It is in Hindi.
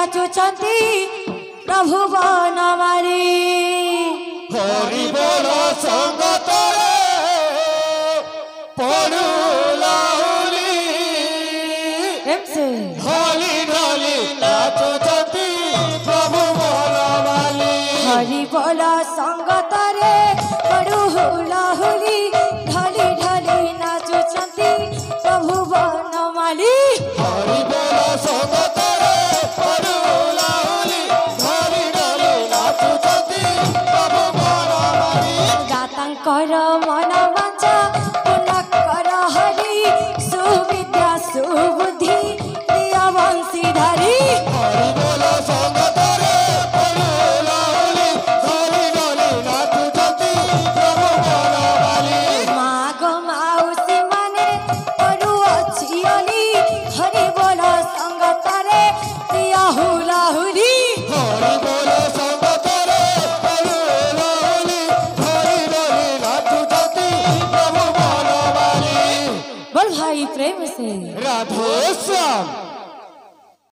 नाचुचंती प्रभु बनमाली हरि बोल संगत पड़ू लाउली ढोली ढोली नाचुचंती प्रभु बनमाली हरि बोल संगत रे पड़ू लाहुली ढोली ढोली नाचुचंती प्रभु बनमाली हरि बोल संगत रे पड़ू लाउली ढोली ढोली नाचुचंती प्रभु बनमाली दातांकर मन वाचा पूर्ण कर हरि सुविद्या सुबुद्धि दिया वंशीधारी हरि बोल संगत रे पड़ू लाउली ढोली ढोली नाचुचंती प्रभु बनमाली माग माउसी माने पड़ू अछियली हरि बोल संगत रे दिया हुलाहुली हरि बोल संगत रे पड़ू लाउली ढोली ढोली नाचुचंती प्रभु बनमाली बोल भाई प्रेम से राधे श्याम।